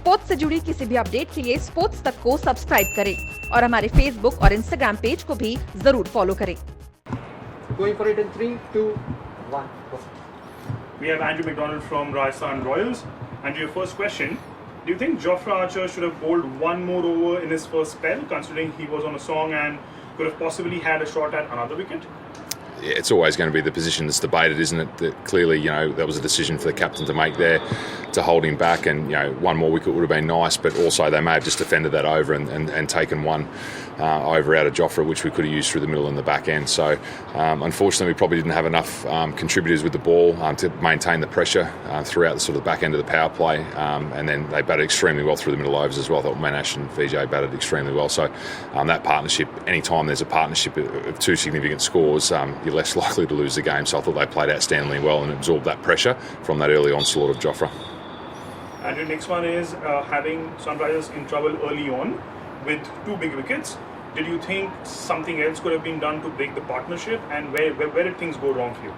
Sports से जुड़ी किसी भी अपडेट के लिए स्पोर्ट्स तक को सब्सक्राइब करें और हमारे फेसबुक और इंस्टाग्राम पेज को भी जरूर फॉलो करें। Going for it in 3, 2, 1. Go. We have Andrew McDonald from Rajasthan Royals. Andrew, your first question. Do you think Jofra Archer should have bowled one more over in his first spell, considering he was on a song and could have possibly had a shot at another wicket? Yeah, it's always going to be the position that's debated, isn't it? That clearly, that was a decision for the captain to make there, to hold him back, and one more wicket would have been nice. But also, they may have just defended that over and taken one over out of Jofra, which we could have used through the middle and the back end. So, unfortunately, we probably didn't have enough contributors with the ball to maintain the pressure throughout the sort of back end of the power play, and then they batted extremely well through the middle overs as well. I thought Manash and Vijay batted extremely well. So, that partnership, anytime there's a partnership of two significant scores, you're less likely to lose the game. So I thought they played outstandingly well and absorbed that pressure from that early onslaught of Jofra. And your next one is having Sunrisers in trouble early on with two big wickets. Did you think something else could have been done to break the partnership, and where did things go wrong for you?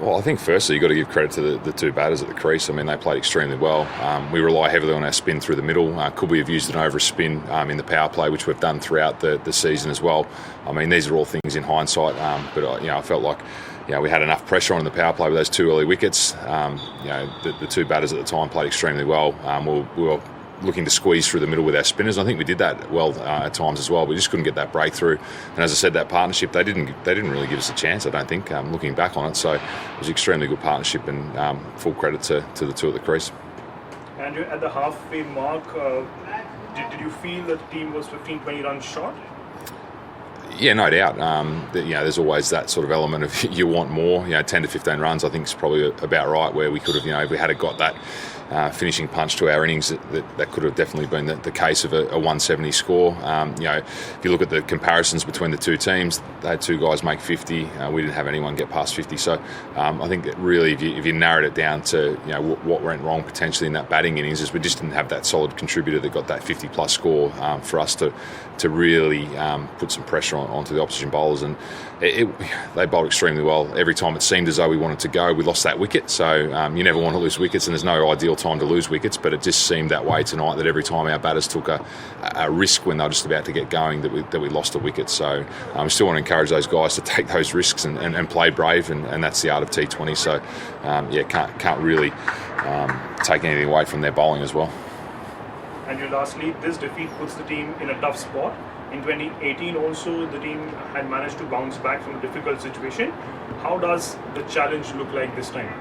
Well, I think firstly you've got to give credit to the two batters at the crease. I mean, they played extremely well. We rely heavily on our spin through the middle. Could we have used an over spin in the power play, which we've done throughout the season as well? I mean, these are all things in hindsight, but I felt like we had enough pressure on the power play with those two early wickets. The two batters at the time played extremely well. We were looking to squeeze through the middle with our spinners. I think we did that well at times as well. We just couldn't get that breakthrough. And as I said, that partnership, they didn't really give us a chance, I don't think, looking back on it. So it was an extremely good partnership, and full credit to the two at the crease. Andrew, at the halfway mark, did you feel that the team was 15-20 runs short? Yeah, no doubt. There's always that sort of element of you want more. 10 to 15 runs, I think, is probably about right. Where we could have, if we had got that finishing punch to our innings, that could have definitely been the case of a 170 score. If you look at the comparisons between the two teams, they had two guys make 50. We didn't have anyone get past 50. So I think that really, if you narrowed it down to what went wrong potentially in that batting innings, is we just didn't have that solid contributor that got that 50 plus score for us to really put some pressure onto the opposition bowlers, and they bowled extremely well. Every time it seemed as though we wanted to go, we lost that wicket. So you never want to lose wickets, and there's no ideal time to lose wickets, but it just seemed that way tonight, that every time our batters took a risk when they were just about to get going, that we lost a wicket. So we still want to encourage those guys to take those risks and play brave, and that's the art of T20. So can't really take anything away from their bowling as well. And lastly, this defeat puts the team in a tough spot. In 2018 also, the team had managed to bounce back from a difficult situation. How does the challenge look like this time?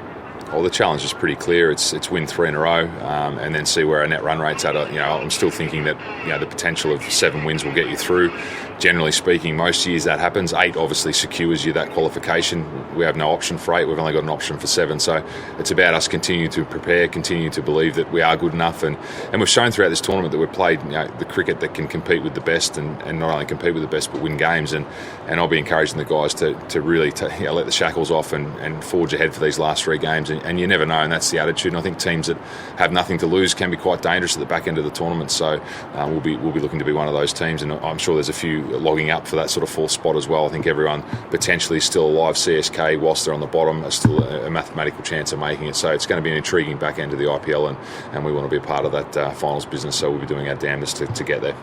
Well, the challenge is pretty clear. It's win 3 in a row, and then see where our net run rate's at. I'm still thinking that the potential of 7 wins will get you through. Generally speaking, most years that happens. 8 obviously secures you that qualification. We have no option for 8. We've only got an option for 7. So it's about us continuing to prepare, continue to believe that we are good enough, and we've shown throughout this tournament that we've played the cricket that can compete with the best, and not only compete with the best but win games. And I'll be encouraging the guys to really let the shackles off and forge ahead for these last 3 games. And you never know, and that's the attitude. And I think teams that have nothing to lose can be quite dangerous at the back end of the tournament. So we'll be looking to be one of those teams, and I'm sure there's a few logging up for that sort of 4th spot as well. I think everyone potentially is still alive. CSK, whilst they're on the bottom, are still a mathematical chance of making it. So it's going to be an intriguing back end of the IPL, and we want to be a part of that finals business. So we'll be doing our damnedest to get there.